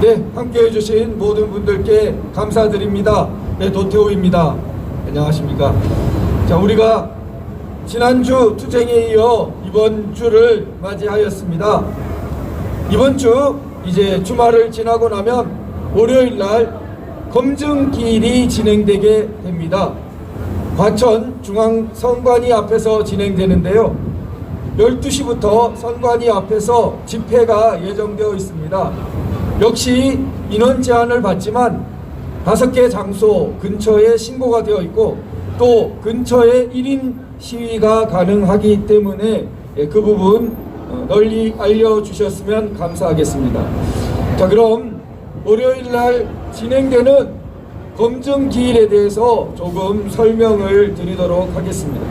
네, 함께해 주신 모든 분들께 감사드립니다. 네, 도태우입니다. 안녕하십니까. 자, 우리가 지난주 투쟁에 이어 이번 주를 맞이하였습니다. 이번 주 이제 주말을 지나고 나면 월요일 날 검증기일이 진행되게 됩니다. 과천 중앙선관위 앞에서 진행되는데요. 12시부터 선관위 앞에서 집회가 예정되어 있습니다. 역시 인원 제한을 받지만 5개 장소 근처에 신고가 되어 있고 또 근처에 1인 시위가 가능하기 때문에 그 부분 널리 알려주셨으면 감사하겠습니다. 자, 그럼 월요일날 진행되는 검증기일에 대해서 조금 설명을 드리도록 하겠습니다.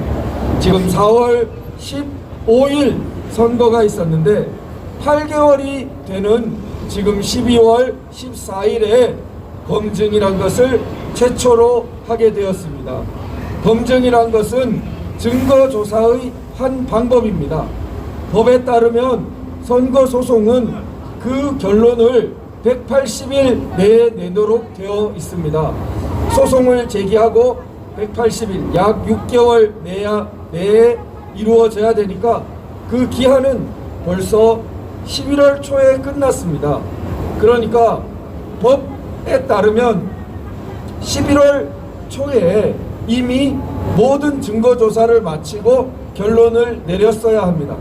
지금 4월 15일 선거가 있었는데 8개월이 되는 지금 12월 14일에 검증이란 것을 최초로 하게 되었습니다. 검증이란 것은 증거조사의 한 방법입니다. 법에 따르면 선거소송은 그 결론을 180일 내에 내도록 되어 있습니다. 소송을 제기하고 180일, 약 6개월 내에 이루어져야 되니까 그 기한은 벌써 11월 초에 끝났습니다. 그러니까 법에 따르면 11월 초에 이미 모든 증거조사를 마치고 결론을 내렸어야 합니다.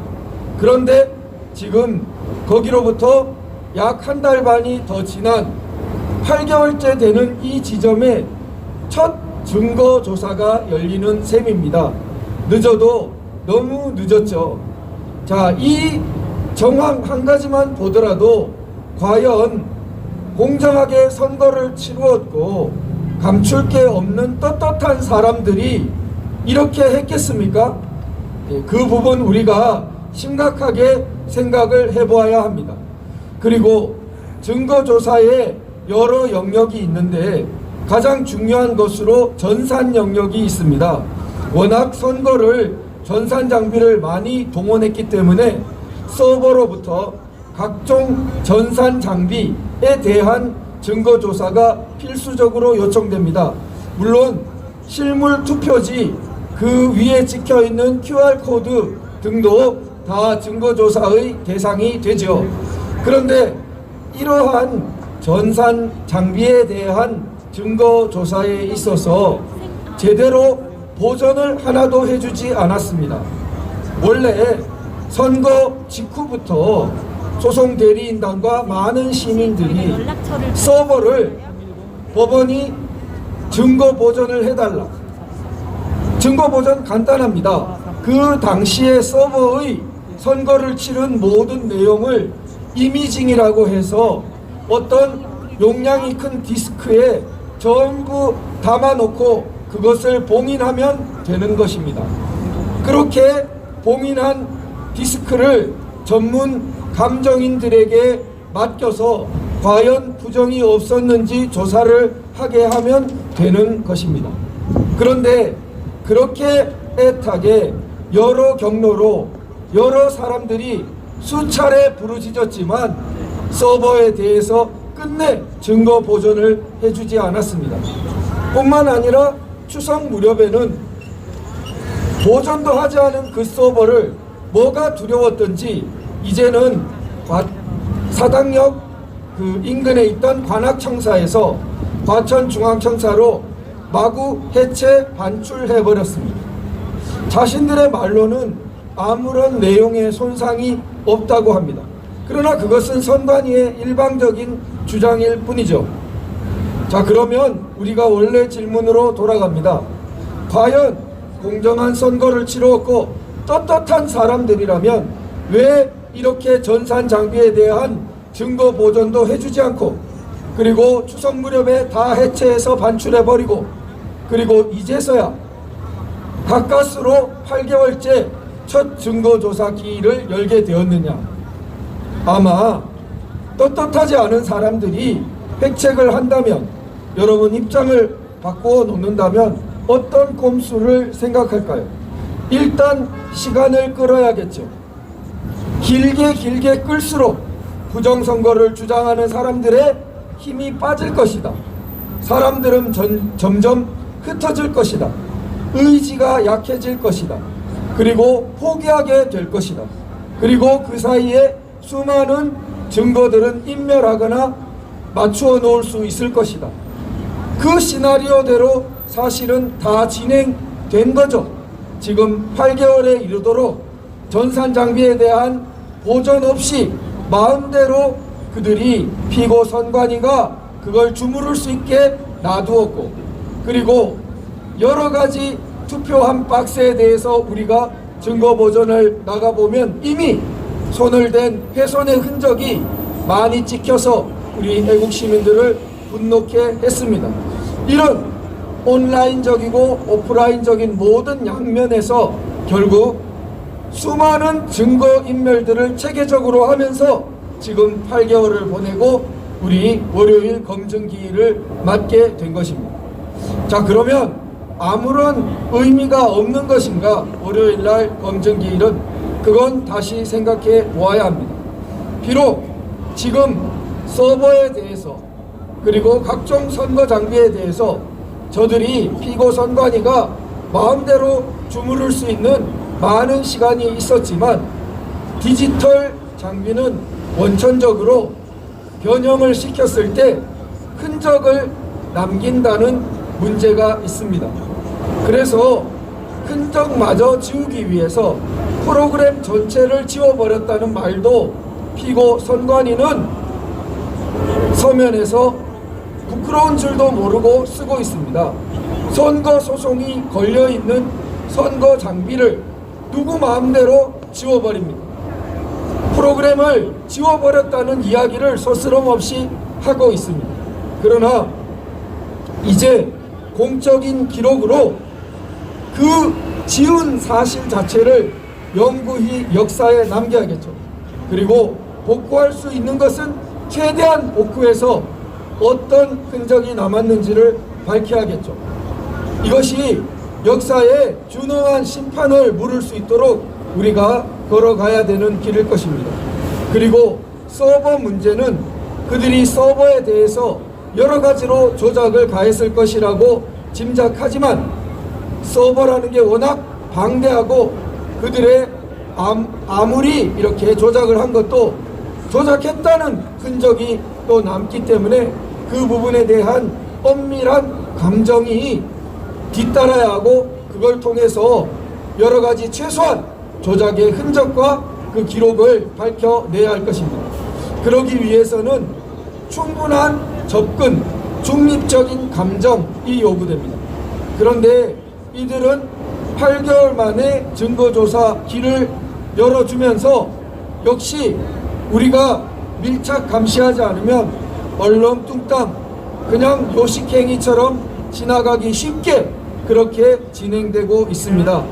그런데 지금 거기로부터 약 한 달 반이 더 지난 8개월째 되는 이 지점에 첫 증거조사가 열리는 셈입니다. 늦어도 너무 늦었죠. 자, 이 정황 한 가지만 보더라도 과연 공정하게 선거를 치루었고 감출 게 없는 떳떳한 사람들이 이렇게 했겠습니까? 그 부분 우리가 심각하게 생각을 해보아야 합니다. 그리고 증거조사에 여러 영역이 있는데 가장 중요한 것으로 전산 영역이 있습니다. 워낙 선거를 전산 장비를 많이 동원했기 때문에 서버로부터 각종 전산 장비에 대한 증거조사가 필수적으로 요청됩니다. 물론 실물 투표지 그 위에 찍혀있는 QR코드 등도 다 증거조사의 대상이 되죠. 그런데 이러한 전산 장비에 대한 증거조사에 있어서 제대로 보전을 하나도 해주지 않았습니다. 원래 선거 직후부터 소송 대리인단과 많은 시민들이 서버를 법원이 증거 보전을 해달라. 증거 보전 간단합니다. 그 당시에 서버의 선거를 치른 모든 내용을 이미징이라고 해서 어떤 용량이 큰 디스크에 전부 담아놓고 그것을 봉인하면 되는 것입니다. 그렇게 봉인한 디스크를 전문 감정인들에게 맡겨서 과연 부정이 없었는지 조사를 하게 하면 되는 것입니다. 그런데 그렇게 애타게 여러 경로로 여러 사람들이 수차례 부르짖었지만 서버에 대해서 끝내 증거 보존을 해주지 않았습니다. 뿐만 아니라 추석 무렵에는 보존도 하지 않은 그 서버를 뭐가 두려웠던지 이제는 사당역 그 인근에 있던 관악청사에서 과천중앙청사로 마구 해체 반출해버렸습니다. 자신들의 말로는 아무런 내용의 손상이 없다고 합니다. 그러나 그것은 선관위의 일방적인 주장일 뿐이죠. 자, 그러면 우리가 원래 질문으로 돌아갑니다. 과연 공정한 선거를 치루었고 떳떳한 사람들이라면 왜 이렇게 전산 장비에 대한 증거 보존도 해주지 않고 그리고 추석 무렵에 다 해체해서 반출해버리고 그리고 이제서야 가까스로 8개월째 첫 증거조사 기일을 열게 되었느냐. 아마 떳떳하지 않은 사람들이 획책을 한다면 여러분 입장을 바꾸어 놓는다면 어떤 꼼수를 생각할까요? 일단 시간을 끌어야겠죠. 길게 끌수록 부정선거를 주장하는 사람들의 힘이 빠질 것이다. 사람들은 점점 흩어질 것이다. 의지가 약해질 것이다. 그리고 포기하게 될 것이다. 그리고 그 사이에 수많은 증거들은 인멸하거나 맞추어 놓을 수 있을 것이다. 그 시나리오대로 사실은 다 진행된 거죠. 지금 8개월에 이르도록 전산 장비에 대한 보전 없이 마음대로 그들이 피고 선관위가 그걸 주무를 수 있게 놔두었고, 그리고 여러 가지 투표한 박스에 대해서 우리가 증거 보전을 나가보면 이미 손을 댄 훼손의 흔적이 많이 찍혀서 우리 애국 시민들을 분노케 했습니다. 이런 온라인적이고 오프라인적인 모든 양면에서 결국 수많은 증거인멸들을 체계적으로 하면서 지금 8개월을 보내고 우리 월요일 검증기일을 맞게 된 것입니다. 자, 그러면 아무런 의미가 없는 것인가? 월요일날 검증기일은 그건 다시 생각해 보아야 합니다. 비록 지금 서버에 대해서 그리고 각종 선거 장비에 대해서 저들이 피고 선관위가 마음대로 주무를 수 있는 많은 시간이 있었지만 디지털 장비는 원천적으로 변형을 시켰을 때 흔적을 남긴다는 문제가 있습니다. 그래서 흔적마저 지우기 위해서 프로그램 전체를 지워버렸다는 말도 피고 선관위는 서면에서 부끄러운 줄도 모르고 쓰고 있습니다. 선거 소송이 걸려있는 선거 장비를 누구 마음대로 지워버립니다. 프로그램을 지워버렸다는 이야기를 서스럼 없이 하고 있습니다. 그러나 이제 공적인 기록으로 그 지운 사실 자체를 영구히 역사에 남겨야겠죠. 그리고 복구할 수 있는 것은 최대한 복구해서 어떤 흔적이 남았는지를 밝혀야겠죠. 이것이 역사에 준엄한 심판을 물을 수 있도록 우리가 걸어가야 되는 길일 것입니다. 그리고 서버 문제는 그들이 서버에 대해서 여러 가지로 조작을 가했을 것이라고 짐작하지만 서버라는 게 워낙 방대하고 그들의 아무리 이렇게 조작을 한 것도 조작했다는 흔적이 또 남기 때문에 그 부분에 대한 엄밀한 감정이 뒤따라야 하고 그걸 통해서 여러 가지 최소한 조작의 흔적과 그 기록을 밝혀내야 할 것입니다. 그러기 위해서는 충분한 접근, 중립적인 감정이 요구됩니다. 그런데 이들은 8개월 만에 증거조사 길을 열어주면서 역시 우리가 밀착 감시하지 않으면 얼렁뚱땅 그냥 요식행위처럼 지나가기 쉽게 그렇게 진행되고 있습니다.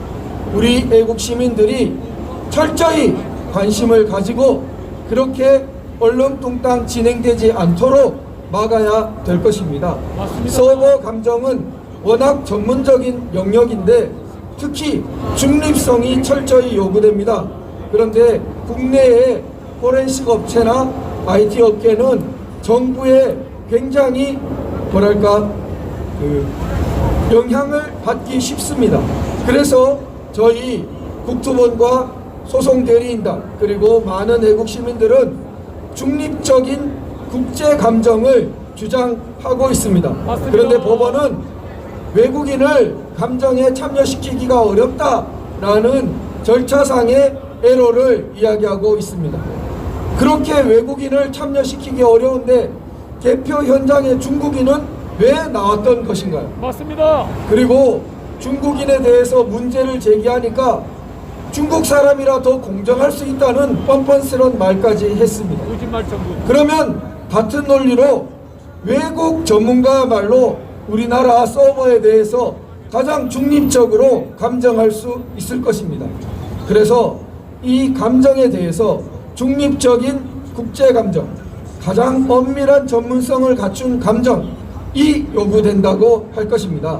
우리 애국 시민들이 철저히 관심을 가지고 그렇게 얼렁뚱땅 진행되지 않도록 막아야 될 것입니다. 맞습니다. 서버 감정은 워낙 전문적인 영역인데 특히 중립성이 철저히 요구됩니다. 그런데 국내의 포렌식 업체나 IT 업계는 정부에 굉장히 영향을 받기 쉽습니다. 그래서 저희 국토본과 소송대리인단 그리고 많은 애국 시민들은 중립적인 국제 감정을 주장하고 있습니다. 맞습니다. 그런데 법원은 외국인을 감정에 참여시키기가 어렵다라는 절차상의 에러를 이야기하고 있습니다. 그렇게 외국인을 참여시키기 어려운데 개표 현장에 중국인은 왜 나왔던 것인가요? 맞습니다. 그리고 중국인에 대해서 문제를 제기하니까 중국 사람이라 더 공정할 수 있다는 뻔뻔스러운 말까지 했습니다. 그러면 같은 논리로 외국 전문가야말로 우리나라 서버에 대해서 가장 중립적으로 감정할 수 있을 것입니다. 그래서 이 감정에 대해서 중립적인 국제감정, 가장 엄밀한 전문성을 갖춘 감정이 요구된다고 할 것입니다.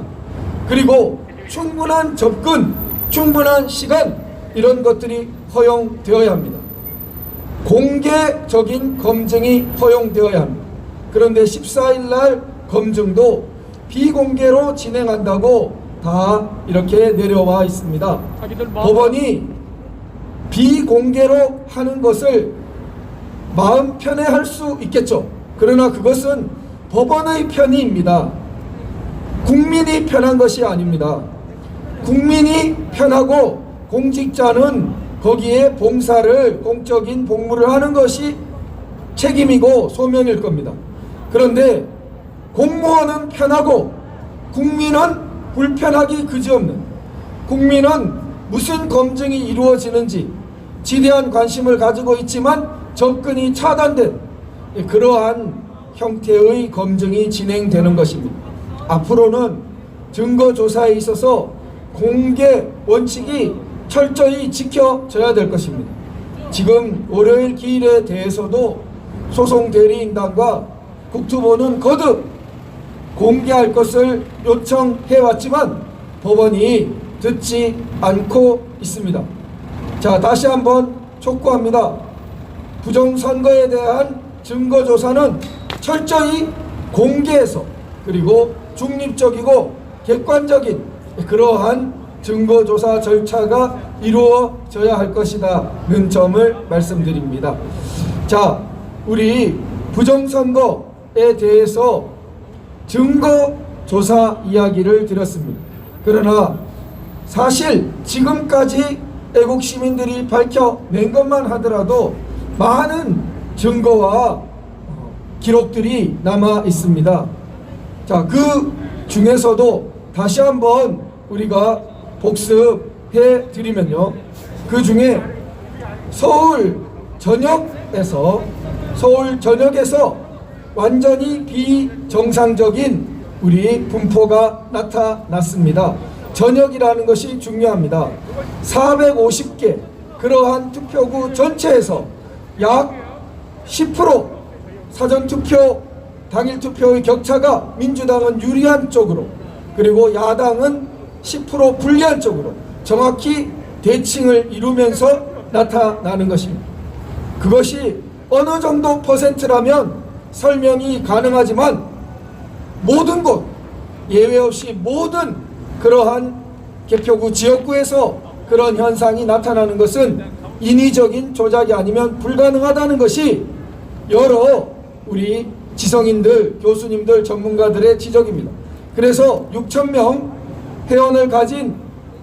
그리고 충분한 접근, 충분한 시간 이런 것들이 허용되어야 합니다. 공개적인 검증이 허용되어야 합니다. 그런데 14일 날 검증도 비공개로 진행한다고 다 이렇게 내려와 있습니다. 법원이 비공개로 하는 것을 마음 편해 할 수 있겠죠. 그러나 그것은 법원의 편의입니다. 국민이 편한 것이 아닙니다. 국민이 편하고 공직자는 거기에 봉사를, 공적인 복무를 하는 것이 책임이고 소명일 겁니다. 그런데 공무원은 편하고 국민은 불편하기 그지없는, 국민은 무슨 검증이 이루어지는지 지대한 관심을 가지고 있지만 접근이 차단된 그러한 형태의 검증이 진행되는 것입니다. 앞으로는 증거조사에 있어서 공개 원칙이 철저히 지켜져야 될 것입니다. 지금 월요일 기일에 대해서도 소송 대리인단과 국토부는 거듭 공개할 것을 요청해왔지만 법원이 듣지 않고 있습니다. 자, 다시 한번 촉구합니다. 부정선거에 대한 증거조사는 철저히 공개해서, 그리고 중립적이고 객관적인 그러한 증거조사 절차가 이루어져야 할 것이라는 점을 말씀드립니다. 자, 우리 부정선거에 대해서 증거조사 이야기를 드렸습니다. 그러나 사실 지금까지 애국시민들이 밝혀낸 것만 하더라도 많은 증거와 기록들이 남아 있습니다. 자, 그 중에서도 다시 한번 우리가 복습해 드리면요, 그 중에 서울 전역에서 완전히 비정상적인 우리 분포가 나타났습니다. 전역이라는 것이 중요합니다. 450개 그러한 투표구 전체에서 약 10% 사전투표, 당일투표의 격차가 민주당은 유리한 쪽으로, 그리고 야당은 10% 불리한 쪽으로 정확히 대칭을 이루면서 나타나는 것입니다. 그것이 어느 정도 퍼센트라면 설명이 가능하지만 모든 곳, 예외 없이 모든 그러한 개표구 지역구에서 그런 현상이 나타나는 것은 인위적인 조작이 아니면 불가능하다는 것이 여러 우리 지성인들, 교수님들, 전문가들의 지적입니다. 그래서 6,000명 회원을 가진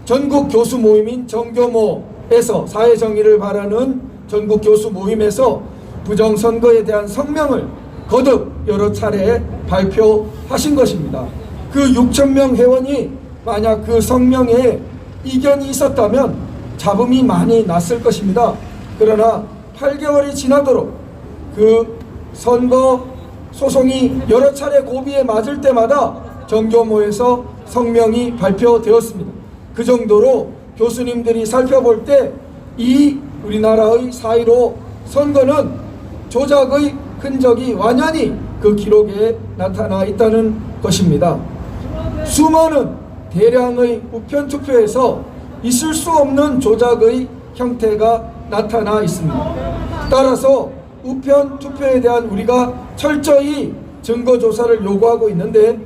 전국 교수 모임인 정교모에서, 사회정의를 바라는 전국 교수 모임에서 부정선거에 대한 성명을 거듭 여러 차례 발표하신 것입니다. 그 6,000명 회원이 만약 그 성명에 이견이 있었다면 잡음이 많이 났을 것입니다. 그러나 8개월이 지나도록 그 선거 소송이 여러 차례 고비에 맞을 때마다 정교모에서 성명이 발표되었습니다. 그 정도로 교수님들이 살펴볼 때 이 우리나라의 4.15 선거는 조작의 흔적이 완연히 그 기록에 나타나 있다는 것입니다. 수많은 대량의 우편투표에서 있을 수 없는 조작의 형태가 나타나 있습니다. 따라서 우편투표에 대한 우리가 철저히 증거조사를 요구하고 있는데,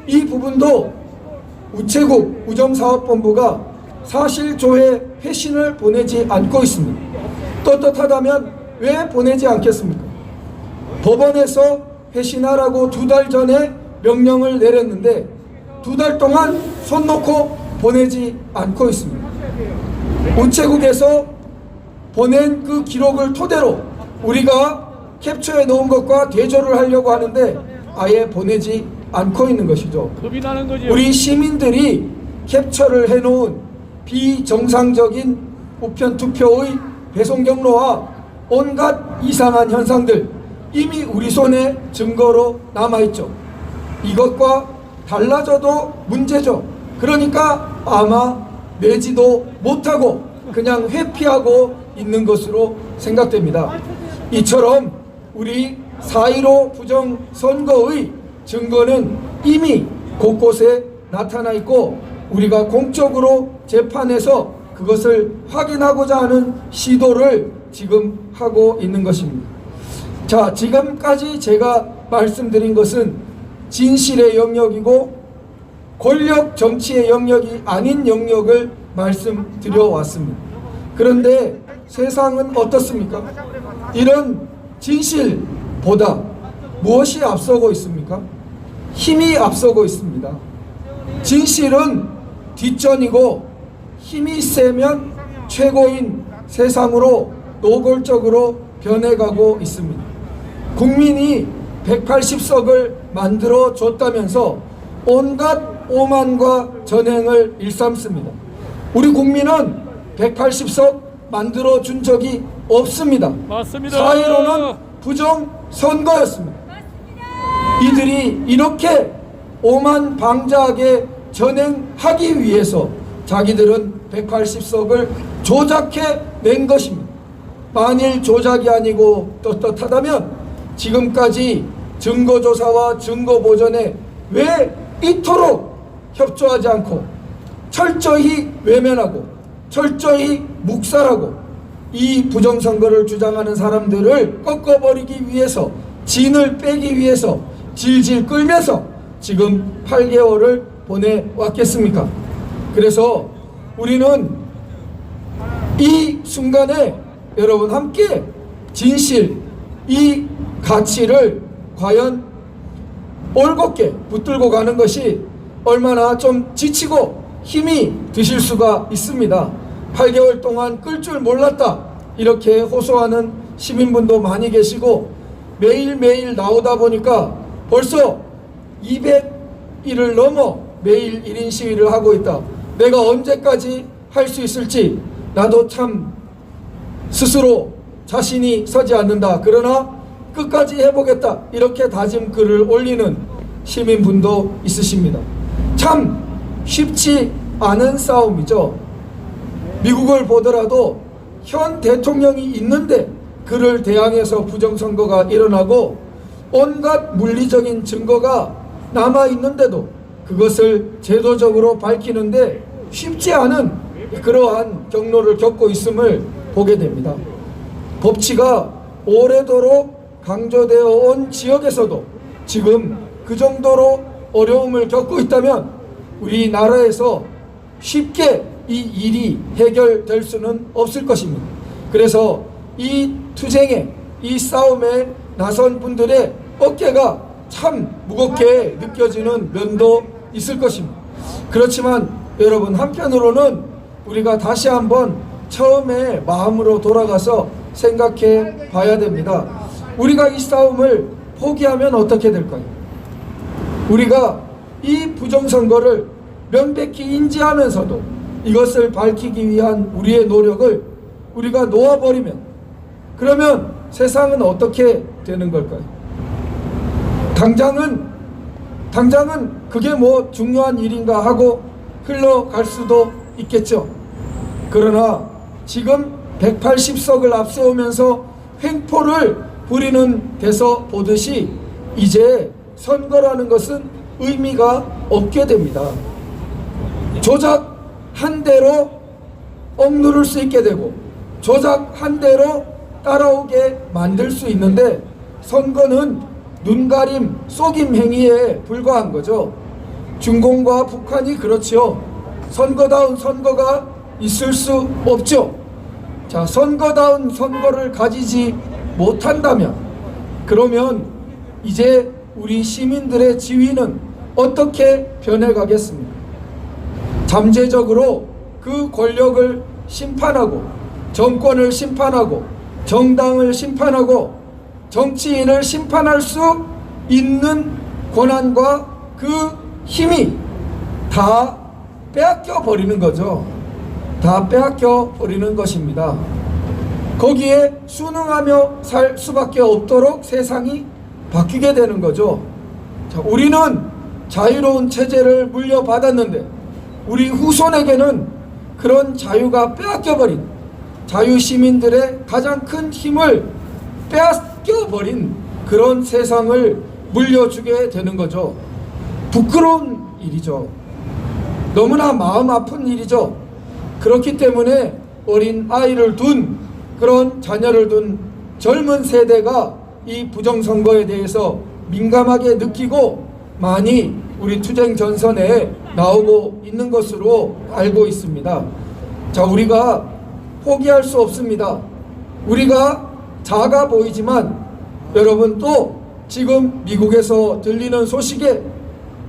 이 부분도 우체국 우정사업본부가 사실조회 회신을 보내지 않고 있습니다. 떳떳하다면 왜 보내지 않겠습니까? 법원에서 회신하라고 2달 전에 명령을 내렸는데 2달 동안 손 놓고 보내지 않고 있습니다. 우체국에서 보낸 그 기록을 토대로 우리가 캡처해 놓은 것과 대조를 하려고 하는데 아예 보내지 않고 있는 것이죠. 우리 시민들이 캡처를 해놓은 비정상적인 우편투표의 배송 경로와 온갖 이상한 현상들, 이미 우리 손에 증거로 남아있죠. 이것과 달라져도 문제죠. 그러니까 아마 내지도 못하고 그냥 회피하고 있는 것으로 생각됩니다. 이처럼 우리 4.15 부정선거의 증거는 이미 곳곳에 나타나 있고, 우리가 공적으로 재판에서 그것을 확인하고자 하는 시도를 지금 하고 있는 것입니다. 자, 지금까지 제가 말씀드린 것은 진실의 영역이고 권력 정치의 영역이 아닌 영역을 말씀드려 왔습니다. 그런데 세상은 어떻습니까? 이런 진실보다 무엇이 앞서고 있습니까? 힘이 앞서고 있습니다. 진실은 뒷전이고 힘이 세면 최고인 세상으로 노골적으로 변해가고 있습니다. 국민이 180석을 만들어 줬다면서 온갖 오만과 전횡을 일삼습니다. 우리 국민은 180석 만들어 준 적이 없습니다. 맞습니다. 4.15는 부정선거였습니다. 이들이 이렇게 오만방자하게 전행하기 위해서 자기들은 180석을 조작해 낸 것입니다. 만일 조작이 아니고 떳떳하다면 지금까지 증거조사와 증거보전에 왜 이토록 협조하지 않고 철저히 외면하고 철저히 묵살하고 이 부정선거를 주장하는 사람들을 꺾어버리기 위해서 진을 빼기 위해서 질질 끌면서 지금 8개월을 보내왔겠습니까? 그래서 우리는 이 순간에 여러분 함께 진실, 이 가치를 과연 올곧게 붙들고 가는 것이 얼마나 좀 지치고 힘이 드실 수가 있습니다. 8개월 동안 끌 줄 몰랐다 이렇게 호소하는 시민분도 많이 계시고 매일매일 나오다 보니까 벌써 200일을 넘어 매일 1인 시위를 하고 있다. 내가 언제까지 할 수 있을지 나도 참 스스로 자신이 서지 않는다. 그러나 끝까지 해보겠다. 이렇게 다짐 글을 올리는 시민분도 있으십니다. 참 쉽지 않은 싸움이죠. 미국을 보더라도 현 대통령이 있는데 그를 대항해서 부정선거가 일어나고 온갖 물리적인 증거가 남아있는데도 그것을 제도적으로 밝히는데 쉽지 않은 그러한 경로를 겪고 있음을 보게 됩니다. 법치가 오래도록 강조되어 온 지역에서도 지금 그 정도로 어려움을 겪고 있다면 우리나라에서 쉽게 이 일이 해결될 수는 없을 것입니다. 그래서 이 투쟁에, 이 싸움에 나선 분들의 어깨가 참 무겁게 느껴지는 면도 있을 것입니다. 그렇지만 여러분, 한편으로는 우리가 다시 한번 처음에 마음으로 돌아가서 생각해 봐야 됩니다. 우리가 이 싸움을 포기하면 어떻게 될까요? 우리가 이 부정선거를 명백히 인지하면서도 이것을 밝히기 위한 우리의 노력을 우리가 놓아버리면 그러면 세상은 어떻게 되는 걸까요? 당장은 그게 뭐 중요한 일인가 하고 흘러갈 수도 있겠죠. 그러나 지금 180석을 앞세우면서 횡포를 부리는 데서 보듯이 이제 선거라는 것은 의미가 없게 됩니다. 조작한 대로 억누를 수 있게 되고 조작한 대로 따라오게 만들 수 있는데 선거는 눈가림, 속임 행위에 불과한 거죠. 중공과 북한이 그렇지요. 선거다운 선거가 있을 수 없죠. 자, 선거다운 선거를 가지지 못한다면 그러면 이제 우리 시민들의 지위는 어떻게 변해가겠습니까? 잠재적으로 그 권력을 심판하고 정권을 심판하고 정당을 심판하고 정치인을 심판할 수 있는 권한과 그 힘이 다 빼앗겨 버리는 거죠. 다 빼앗겨 버리는 것입니다. 거기에 순응하며 살 수밖에 없도록 세상이 바뀌게 되는 거죠. 자, 우리는 자유로운 체제를 물려받았는데 우리 후손에게는 그런 자유가 빼앗겨버린 자유시민들의 가장 큰 힘을 빼앗겨버린 그런 세상을 물려주게 되는 거죠. 부끄러운 일이죠. 너무나 마음 아픈 일이죠. 그렇기 때문에 어린 아이를 둔 그런 자녀를 둔 젊은 세대가 이 부정선거에 대해서 민감하게 느끼고 많이 우리 투쟁 전선에 나오고 있는 것으로 알고 있습니다. 자, 우리가 포기할 수 없습니다. 우리가 작아 보이지만 여러분, 또 지금 미국에서 들리는 소식에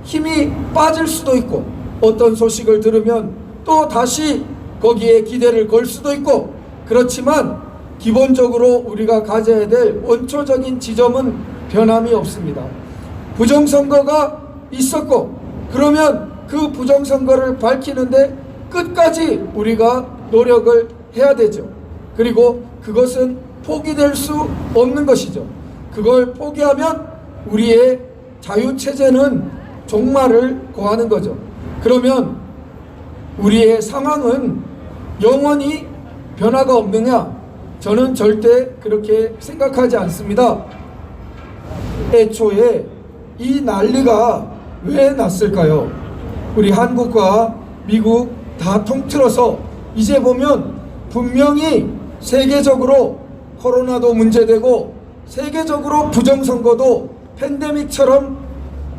힘이 빠질 수도 있고, 어떤 소식을 들으면 또 다시 거기에 기대를 걸 수도 있고, 그렇지만 기본적으로 우리가 가져야 될 원초적인 지점은 변함이 없습니다. 부정선거가 있었고, 그러면 그 부정선거를 밝히는데 끝까지 우리가 노력을 해야 되죠. 그리고 그것은 포기될 수 없는 것이죠. 그걸 포기하면 우리의 자유체제는 종말을 고하는 거죠. 그러면 우리의 상황은 영원히 변화가 없느냐? 저는 절대 그렇게 생각하지 않습니다. 애초에 이 난리가 왜 났을까요? 우리 한국과 미국 다 통틀어서 이제 보면 분명히 세계적으로 코로나도 문제되고, 세계적으로 부정선거도 팬데믹처럼,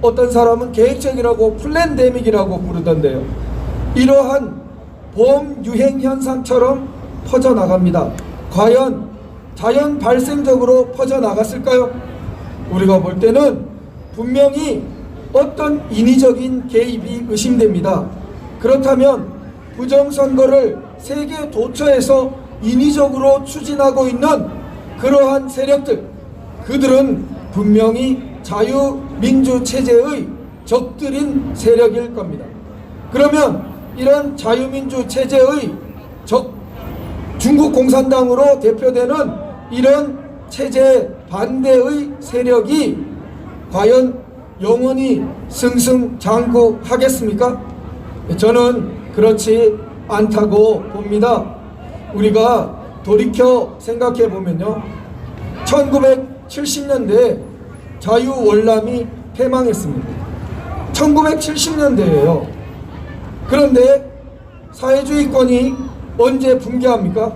어떤 사람은 계획적이라고 플랜데믹이라고 부르던데요. 이러한 봄유행 현상처럼 퍼져나갑니다. 과연 자연 발생적으로 퍼져나갔을까요? 우리가 볼 때는 분명히 어떤 인위적인 개입이 의심됩니다. 그렇다면 부정선거를 세계 도처에서 인위적으로 추진하고 있는 그러한 세력들, 그들은 분명히 자유민주체제의 적들인 세력일 겁니다. 그러면 이런 자유민주체제의 적, 중국 공산당으로 대표되는 이런 체제 반대의 세력이 과연 영원히 승승장구하겠습니까? 저는 그렇지 않다고 봅니다. 우리가 돌이켜 생각해 보면요, 1970년대에 자유월남이 패망했습니다. 1970년대예요. 그런데 사회주의권이 언제 붕괴합니까?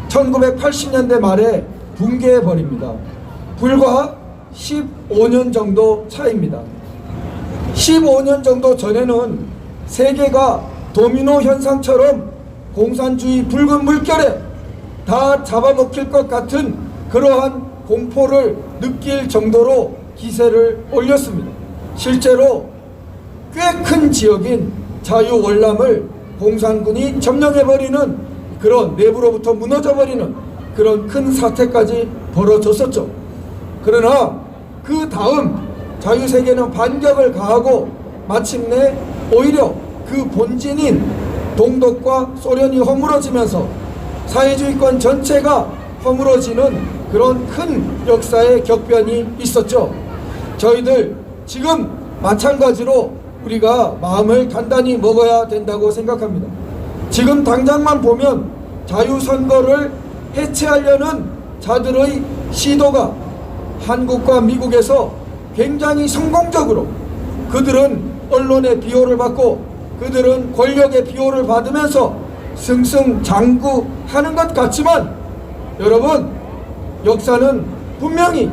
1980년대 말에 붕괴해 버립니다. 불과 15년 정도 차이입니다. 15년 정도 전에는 세계가 도미노 현상처럼 공산주의 붉은 물결에 다 잡아먹힐 것 같은 그러한 공포를 느낄 정도로 기세를 올렸습니다. 실제로 꽤 큰 지역인 자유월남을 공산군이 점령해버리는, 그런 내부로부터 무너져버리는 그런 큰 사태까지 벌어졌었죠. 그러나 그 다음 자유세계는 반격을 가하고 마침내 오히려 그 본진인 동독과 소련이 허물어지면서 사회주의권 전체가 허물어지는 그런 큰 역사의 격변이 있었죠. 저희들 지금 마찬가지로 우리가 마음을 단단히 먹어야 된다고 생각합니다. 지금 당장만 보면 자유선거를 해체하려는 자들의 시도가 한국과 미국에서 굉장히 성공적으로, 그들은 언론의 비호를 받고 그들은 권력의 비호를 받으면서 승승장구하는 것 같지만, 여러분, 역사는 분명히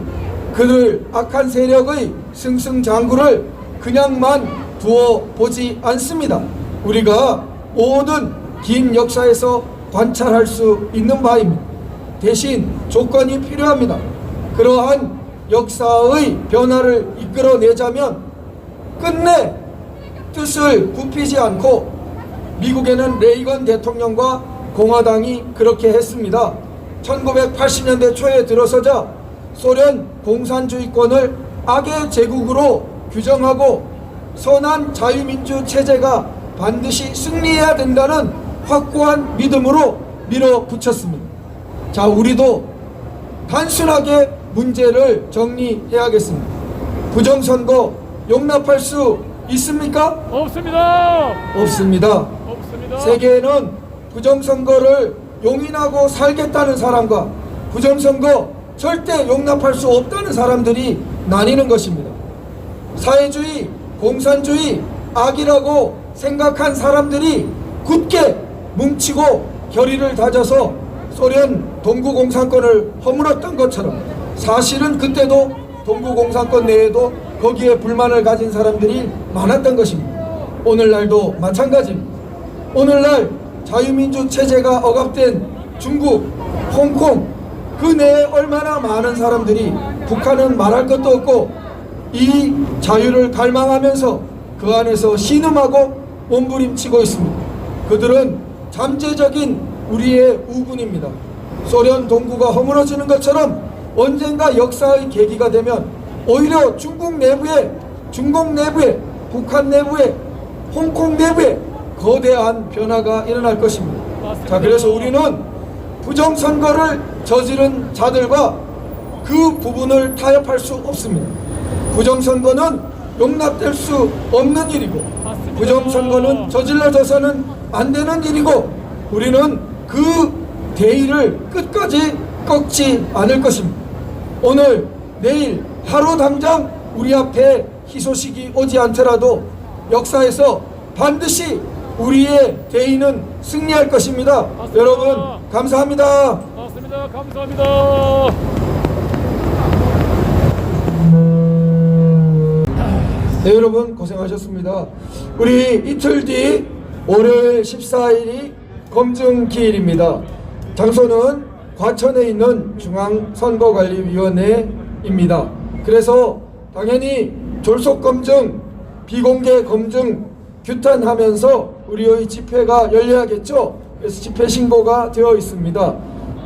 그들 악한 세력의 승승장구를 그냥만 두어 보지 않습니다. 우리가 모든 긴 역사에서 관찰할 수 있는 바입니다. 대신 조건이 필요합니다. 그러한 역사의 변화를 이끌어내자면 끝내 뜻을 굽히지 않고, 미국에는 레이건 대통령과 공화당이 그렇게 했습니다. 1980년대 초에 들어서자 소련 공산주의권을 악의 제국으로 규정하고 선한 자유민주 체제가 반드시 승리해야 된다는 확고한 믿음으로 밀어붙였습니다. 자, 우리도 단순하게 문제를 정리해야겠습니다. 부정선거 용납할 수 있습니까? 없습니다. 없습니다. 없습니다. 세계에는 부정선거를 용인하고 살겠다는 사람과 부정선거 절대 용납할 수 없다는 사람들이 나뉘는 것입니다. 사회주의, 공산주의, 악이라고 생각한 사람들이 굳게 뭉치고 결의를 다져서 소련 동구공산권을 허물었던 것처럼 사실은 그때도 동구공산권 내에도 거기에 불만을 가진 사람들이 많았던 것입니다. 오늘날도 마찬가지입니다. 오늘날 자유민주 체제가 억압된 중국, 홍콩 그 내에 얼마나 많은 사람들이 북한은 말할 것도 없고 이 자유를 갈망하면서 그 안에서 신음하고 몸부림치고 있습니다. 그들은 잠재적인 우리의 우군입니다. 소련 동구가 허물어지는 것처럼 언젠가 역사의 계기가 되면 오히려 중국 내부에, 북한 내부에, 홍콩 내부에 거대한 변화가 일어날 것입니다. 자, 그래서 우리는 부정선거를 저지른 자들과 그 부분을 타협할 수 없습니다. 부정선거는 용납될 수 없는 일이고 부정선거는 저질러져서는 안 되는 일이고 우리는 그 대의를 끝까지 꺾지 않을 것입니다. 오늘, 내일, 하루 당장 우리 앞에 희소식이 오지 않더라도 역사에서 반드시 우리의 대의는 승리할 것입니다. 맞습니다. 여러분 감사합니다. 맞습니다. 감사합니다. 네, 여러분 고생하셨습니다. 우리 이틀 뒤 월요일 14일이 검증기일입니다. 장소는 과천에 있는 중앙선거관리위원회입니다. 그래서 당연히 졸속검증, 비공개검증 규탄하면서 우리의 집회가 열려야겠죠. 그래서 집회 신고가 되어 있습니다.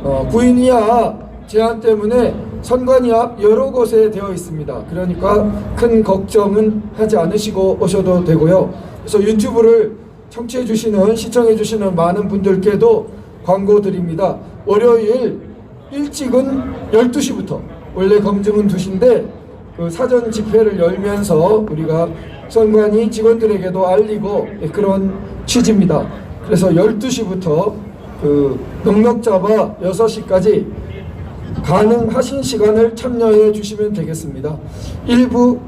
9인 이하 제한 때문에 선관위 앞 여러 곳에 되어 있습니다. 그러니까 큰 걱정은 하지 않으시고 오셔도 되고요. 그래서 유튜브를 청취해 주시는, 시청해 주시는 많은 분들께도 광고 드립니다. 월요일 일찍은 12시부터, 원래 검증은 2시인데 그 사전 집회를 열면서 우리가 선관위 직원들에게도 알리고 그런 취지입니다. 그래서 12시부터 그 넉넉 잡아 6시까지 가능하신 시간을 참여해 주시면 되겠습니다. 일부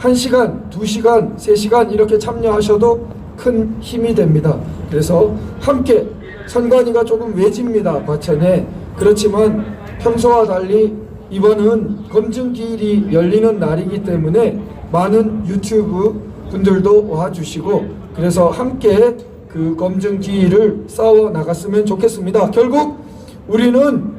1시간, 2시간, 3시간 이렇게 참여하셔도 큰 힘이 됩니다. 그래서 함께, 선관위가 조금 외집니다, 과천에. 그렇지만 평소와 달리 이번은 검증기일이 열리는 날이기 때문에 많은 유튜브 분들도 와주시고 그래서 함께 그 검증기일을 싸워 나갔으면 좋겠습니다. 결국 우리는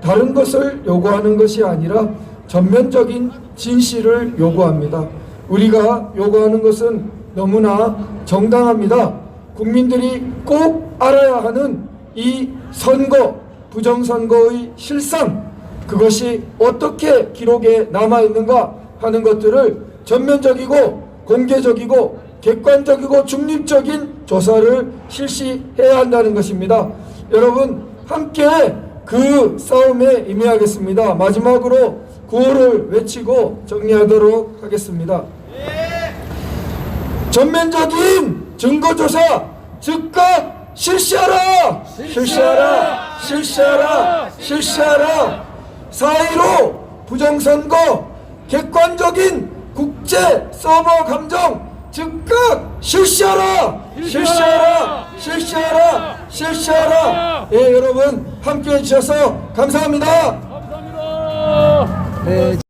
다른 것을 요구하는 것이 아니라 전면적인 진실을 요구합니다. 우리가 요구하는 것은 너무나 정당합니다. 국민들이 꼭 알아야 하는 이 선거, 부정선거의 실상, 그것이 어떻게 기록에 남아있는가 하는 것들을 전면적이고 공개적이고 객관적이고 중립적인 조사를 실시해야 한다는 것입니다. 여러분 함께 그 싸움에 임해야겠습니다. 마지막으로 구호를 외치고 정리하도록 하겠습니다. 전면적인 증거조사 즉각 실시하라! 실시하라! 실시하라! 실시하라! 4.15 부정선거 객관적인 국제 서버 감정 즉각 실시하라! 실시하라! 실시하라! 실시하라! 예, 여러분 함께 해주셔서 감사합니다. 감사합니다. 네.